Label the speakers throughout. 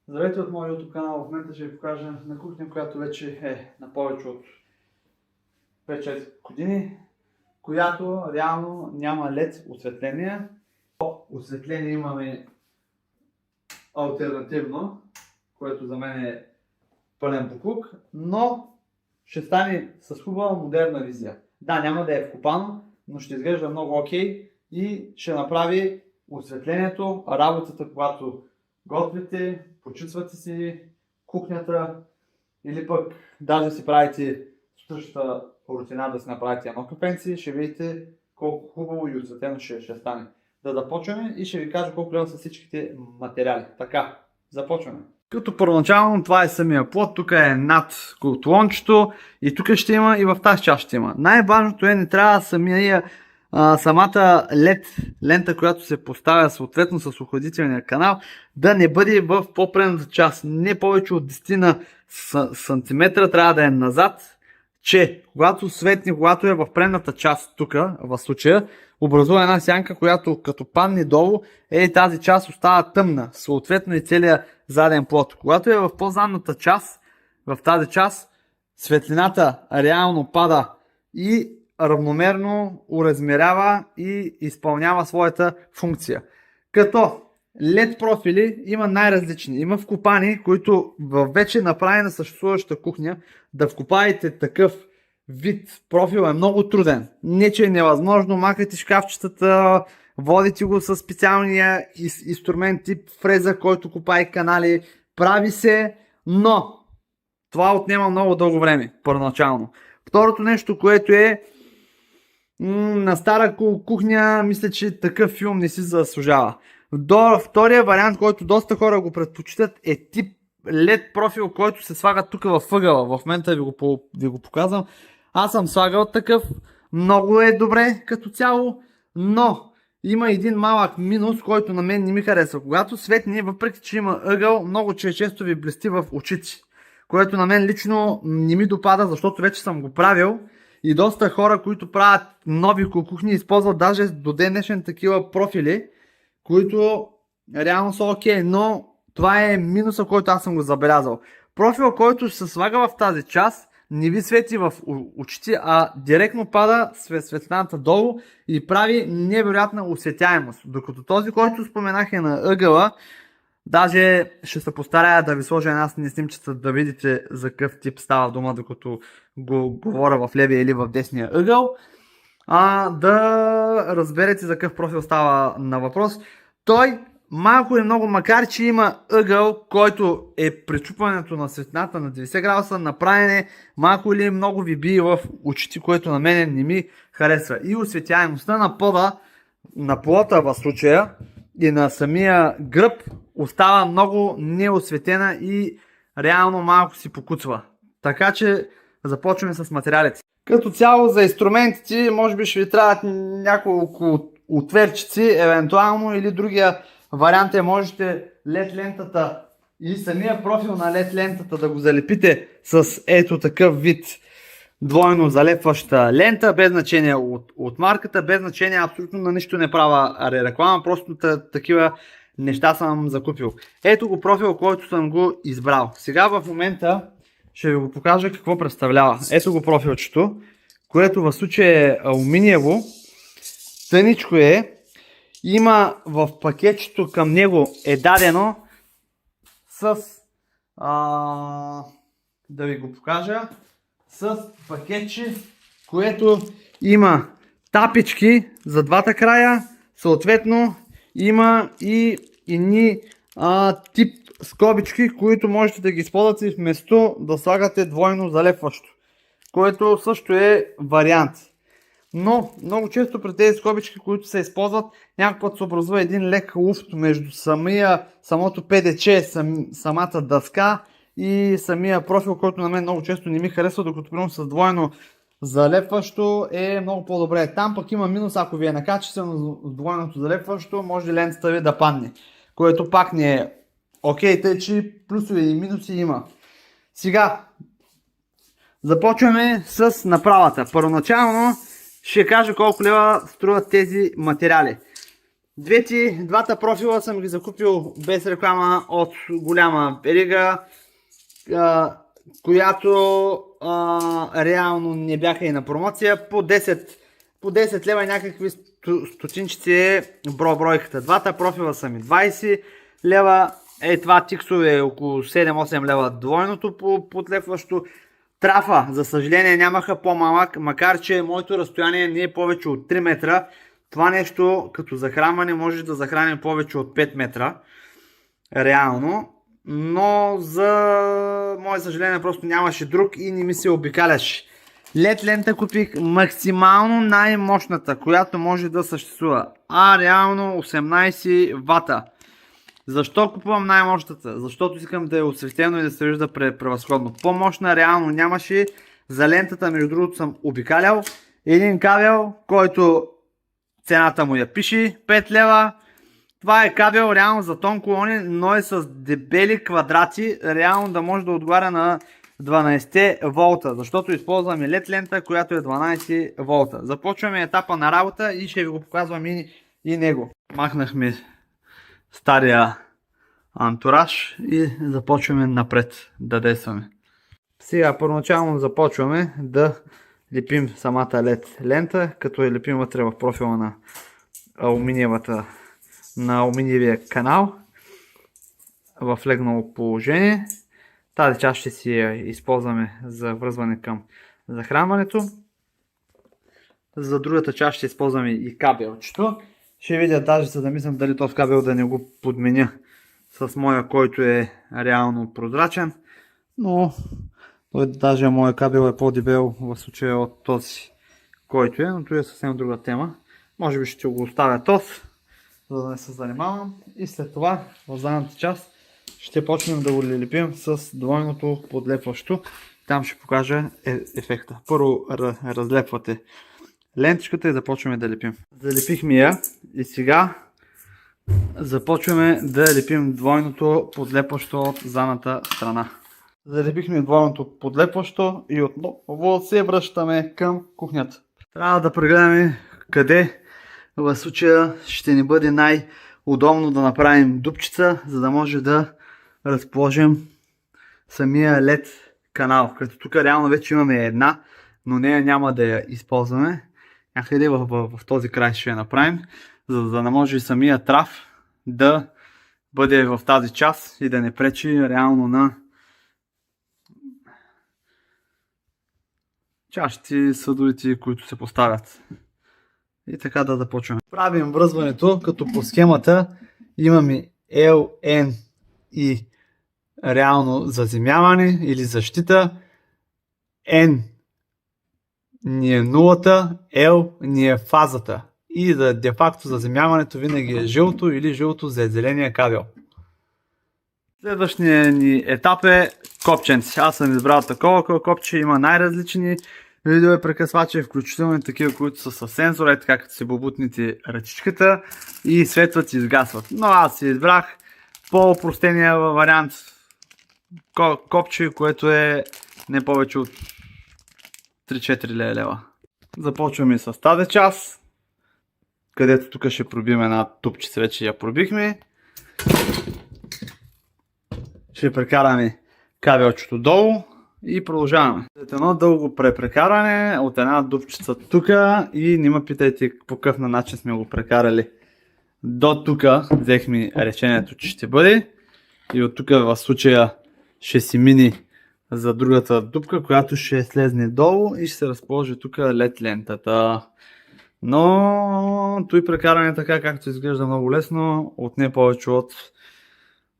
Speaker 1: Здравейте от моя YouTube канал. В момента ще ви покажа на кухня, която вече е на повече от 5-6 години, която реално няма LED осветление. Осветление имаме алтернативно, което за мен е пълен боклук, но ще стане с хубава модерна визия. Да, няма да е вкопано, но ще изглежда много окей и ще направи осветлението, работата, когато готвите, почиствате си кухнята или пък даже си правите сутрешната рутина да си направите едно кафенце, ще видите колко хубаво и осветлено ще стане. Да започваме и ще ви кажа колко лева са всичките материали. Така, започваме. Като първоначално това е самия плод, тук е над котлончето и тук ще има и в тази част ще има. Най-важното е, не трябва самата LED лента, която се поставя съответно с охладителния канал, да не бъде в по-предната част. Не повече от 10 на сантиметра трябва да е назад, че когато светне, когато е в предната част, тук в случая, образува една сянка, която като падне долу, тази част остава тъмна, съответно и целият заден плод. Когато е в по-задната част, в тази част, светлината реално пада и равномерно уразмерява и изпълнява своята функция. Като LED профили има най-различни. Има вкопани, които в вече направена съществуваща кухня, да вкопаете такъв вид профил е много труден. Не че е невъзможно, махате шкафчетата, водите го с специалния инструмент тип фреза, който копае канали, прави се, но това отнема много дълго време, първоначално. Второто нещо, което е на стара кухня, мисля, че такъв филм не си заслужава. Втория вариант, който доста хора го предпочитат, е тип LED профил, който се слага тук във ъгъла. В момента ви го показвам. Аз съм слагал такъв. Много е добре като цяло, но има един малък минус, който на мен не ми харесва. Когато светне, въпреки че има ъгъл, много често ви блести в очите. Което на мен лично не ми допада, защото вече съм го правил. И доста хора, които правят нови кухни, използват даже до ден днешен такива профили, които реално са окей, но това е минуса, който аз съм го забелязал. Профил, който се слага в тази част, не ви свети в очите, а директно пада светлината долу и прави невероятна осветяемост. Докато този, който споменах е на ъгъла, даже ще се постарая да ви сложа една снимчица да видите за какъв тип става дума, докато го говоря в левия или в десния ъгъл, да разберете за какъв профил става на въпрос. Той малко и много, макар че има ъгъл, който е пречупването на светлината на 90 градуса, направене малко или много ви бие в очите, което на мен не ми харесва. И осветяемостта на пода, на плота в случая и на самия гръб остава много неосветена и реално малко си покуцва. Така че започваме с материалите. Като цяло за инструментите, може би ще ви трябват няколко отверчици, евентуално, или другия вариант е, можете LED лентата и самия профил на LED лентата да го залепите с ето такъв вид двойно залепваща лента, без значение от марката, без значение абсолютно на нищо не правя реклама, просто такива неща съм закупил. Ето го профил, който съм го избрал. Сега в момента ще ви го покажа какво представлява. Ето го профилчето, което в случая е алуминиево, тъничко е, има в пакетчето към него е дадено с, да ви го покажа, с пакетче, което има тапички за двата края, съответно има и едни тип скобички, които можете да ги използвате вместо да слагате двойно залепващо, което също е вариант. Но много често при тези скобички, които се използват, някакъв път се образува един лек луфт между самото ПДЧ, самата дъска и самия профил, който на мен много често не ми харесва, докато примерно с двойно залепващо е много по-добре. Там пък има минус, ако ви е накачено с двойното залепващо, може лентата ви да падне, което пак не е окей, тъй че плюсове и минуси има. Сега започваме с направата. Първоначално ще кажа колко лева струват тези материали. Двата профила съм ги закупил без реклама от голяма верига, която реално не бяха и на промоция. По 10 лева някакви стотинчици е бройката. Двата профила са ми 20 лева. Това тиксове е около 7-8 лева двойното подлепващо. Трафа, за съжаление, нямаха по-малък, макар че моето разстояние не е повече от 3 метра. Това нещо като захранване може да захрани повече от 5 метра. Реално. Но за мое съжаление просто нямаше друг и не ми се обикаляше. LED лента купих максимално най-мощната, която може да съществува. Реално 18 вата. Защо купувам най-мощната? Защото искам да е осветено и да се вижда превъзходно. По-мощна реално нямаше. За лентата, между другото, съм обикалял един кабел, който цената му я пише 5 лева. Това е кабел реално за тон колони, но е с дебели квадрати, реално да може да отговаря на 12 волта, защото използваме LED лента, която е 12 волта. Започваме етапа на работа и ще ви го показвам и него. Махнахме стария антураж и започваме напред да действаме. Сега първоначално започваме да лепим самата LED лента, като я лепим вътре в профила на алуминиевия канал в легнало положение. Тази част ще си я използваме за връзване към захранването. За другата част ще използваме и кабелчето. Ще видя даже, за да мислям дали този кабел да не го подменя с моя, който е реално прозрачен. Но даже моя кабел е по-дебел в случая от този, който е, но това е съвсем друга тема. Може би ще го оставя този, за да не се занимавам. И след това в задната част ще почнем да го лепим с двойното подлепващо. Там ще покажа ефекта. Първо разлепвате лентичката и започваме да лепим. Залепихме я и сега започваме да лепим двойното подлепващо от задната страна. Залепихме двойното подлепващо и отново се връщаме към кухнята. Трябва да прегледаме къде в случая ще ни бъде най-удобно да направим дупчица, за да може да разположим самия LED канал. Като тук реално вече имаме една, но нея няма да я използваме. Някъде в този край ще я направим, за да не може самия траф да бъде в тази част и да не пречи реално на чашите, съдовете, които се поставят. И така да започваме. Правим връзването, като по схемата имаме L, N и реално заземяване или защита. N ни е нулата, L ни е фазата. И за де-факто заземяването винаги е жълто или жълто за зеления кабел. Следващия ни етап е копченци. Аз съм избрал такова копче, има най-различни видове прекъсвачи, включително и такива, които са със сензора, така като се бубутните ръчичката и светват и изгасват. Но аз си избрах по-опростения вариант копче, което е не повече от 3-4 лева. Започваме с тази част, където тук ще пробим една тупчица, вече я пробихме. Ще прекараме кабелчето долу и продължаваме. След едно дълго прекаране от една дупчица тук и не ме питайте по какъв начин сме го прекарали. До тук взехме решението, че ще бъде и от тук в случая ще си мини за другата дупка, която ще слезне долу и ще се разположи тук LED лентата. Но той прекаране така, както изглежда много лесно, отне повече от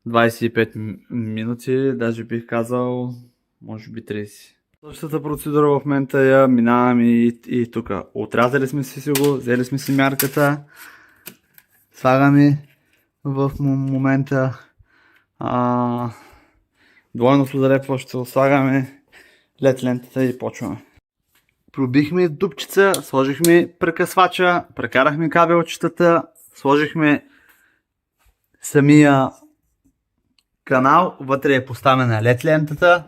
Speaker 1: 25 минути, даже бих казал, може би 30. Същата процедура в момента я минаваме и тук. Отрязали сме си го, взели сме си мярката, слагаме в момента двойното залепващо, слагаме LED лентата и почваме. Пробихме дупчица, сложихме прекъсвача, прекарахме кабелчетата, сложихме самия канал, вътре е поставена LED лентата.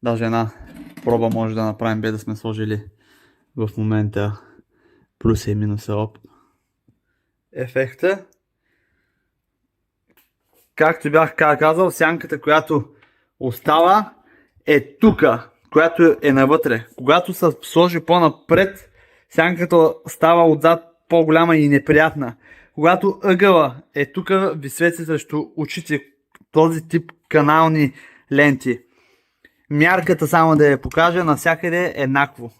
Speaker 1: Даже една проба може да направим без да сме сложили в момента плюса и минуса. ефекта. Както бях казал, сянката, която остава е тука, която е навътре. Когато се сложи по-напред, сянката става отзад по-голяма и неприятна. Когато ъгъла е тук, ви свети срещу очите този тип канални ленти. Мярката, само да я покажа, навсякъде е еднакво.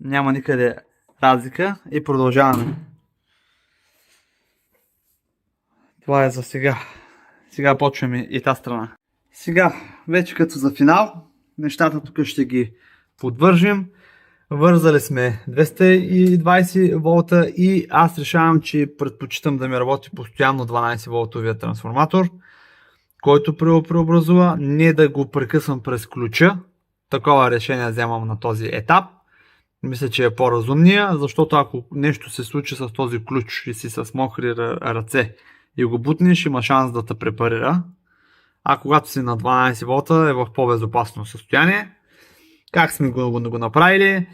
Speaker 1: Няма никъде разлика и продължаваме. Това е за сега. Сега почваме и тази страна. Сега, вече като за финал, нещата тук ще ги подвържим. Вързали сме 220 волта и аз решавам, че предпочитам да ми работи постоянно 12 волтовия трансформатор, който преобразува, не да го прекъсвам през ключа. Такова решение вземам на този етап. Мисля, че е по-разумния, защото ако нещо се случи с този ключ и си с мокри ръце и го бутнеш, има шанс да те препарира. А когато си на 12 волта е в по-безопасно състояние. Как сме го направили?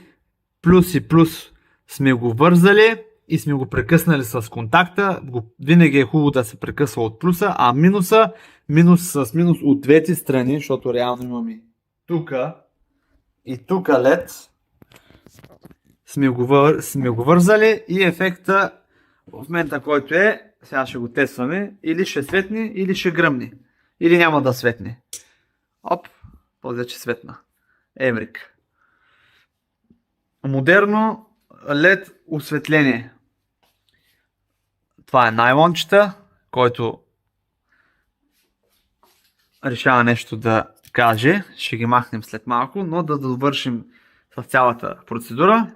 Speaker 1: Плюс и плюс сме го вързали и сме го прекъснали с контакта. Винаги е хубаво да се прекъсва от плюса, а минуса, минус с минус от двете страни, защото реално имаме тука и тука LED. Сме го вързали и ефекта в момента, който е, сега ще го тестваме, или ще светне, или ще гръмне, или няма да светне. Оп, този вече светна. Еврик. Модерно LED осветление. Това е найлончета, който решава нещо да каже. Ще ги махнем след малко, но да довършим с цялата процедура.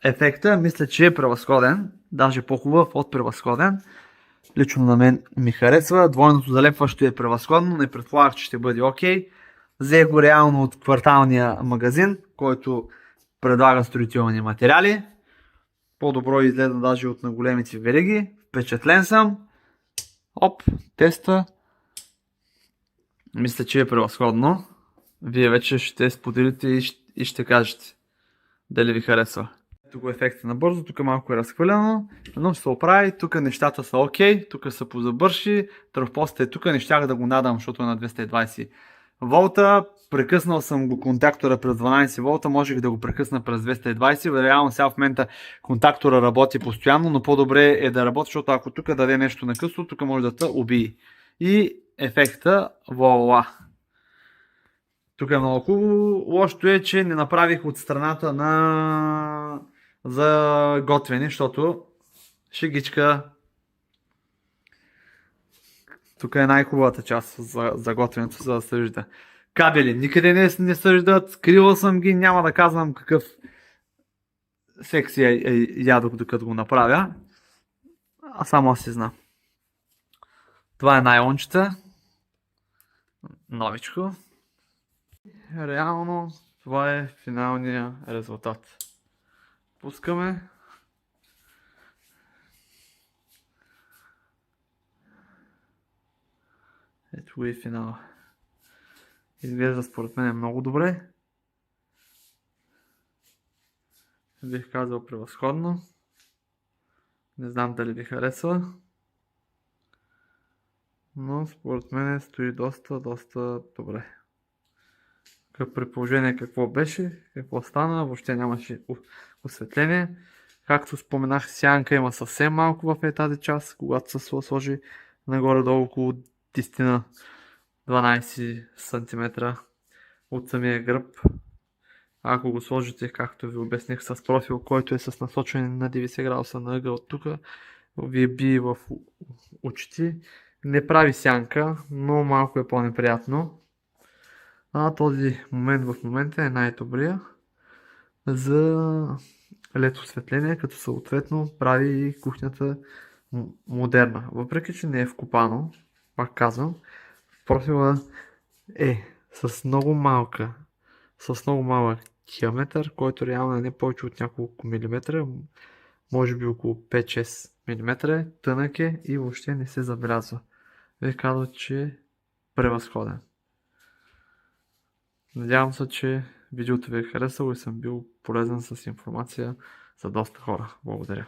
Speaker 1: Ефекта мисля, че е превъзходен, даже по-хубав от превъзходен. Лично на мен ми харесва. Двойното залепващо е превъзходно, не предполагах, че ще бъде окей. Взех го реално от кварталния магазин, който предлага строителни материали. По-добро изгледа даже от на големите вериги. Впечатлен съм. Оп, теста. Мисля, че е превъзходно. Вие вече ще споделите и ще кажете дали ви харесва. Тук е ефекта набързо, тук малко е разхвъляно, но ще се оправи, тук нещата са окей, тук са позабърши, тървпостът е тук, не щях да го надам, защото е на 220 волта, прекъснал съм го контактора през 12 волта, можех да го прекъсна през 220, реално сега в момента контактора работи постоянно, но по-добре е да работи, защото ако тук даде нещо накъсно, тук може да те убие. И ефекта, вуала! Тук е много хубаво. Лошото е, че не направих от страната за готвене, защото шегичка. Тук е най-хубавата част за готвенето, за да съжда. Кабели никъде не съждат, скривал съм ги, няма да казвам какъв секси ядох докато го направя. А само аз си знам. Това е найлончета. Новичко. Реално това е финалния резултат. Пускаме. Ето го и финала. Изглежда според мен много добре. Бих казал превъзходно. Не знам дали ви харесва. Но според мен стои доста добре. При положение какво беше, какво стана, въобще нямаше осветление. Както споменах, сянка има съвсем малко в тази част, когато се сложи нагоре-долу около 10-12 см от самия гръб. Ако го сложите, както ви обясних, с профил, който е с насочване на 90 градуса на ъгъл от тук, ви бие в очите. Не прави сянка, но малко е по-неприятно. А този момент в момента е най-добрия за LED осветление, като съответно прави кухнята модерна. Въпреки, че не е вкопано, пак казвам, профила е с много малък диаметър, който реално е не повече от няколко милиметра, може би около 5-6 мм, тънък е и въобще не се забелязва. Бих казал, че е превъзходен. Надявам се, че видеото ви е харесало и съм бил полезен с информация за доста хора. Благодаря.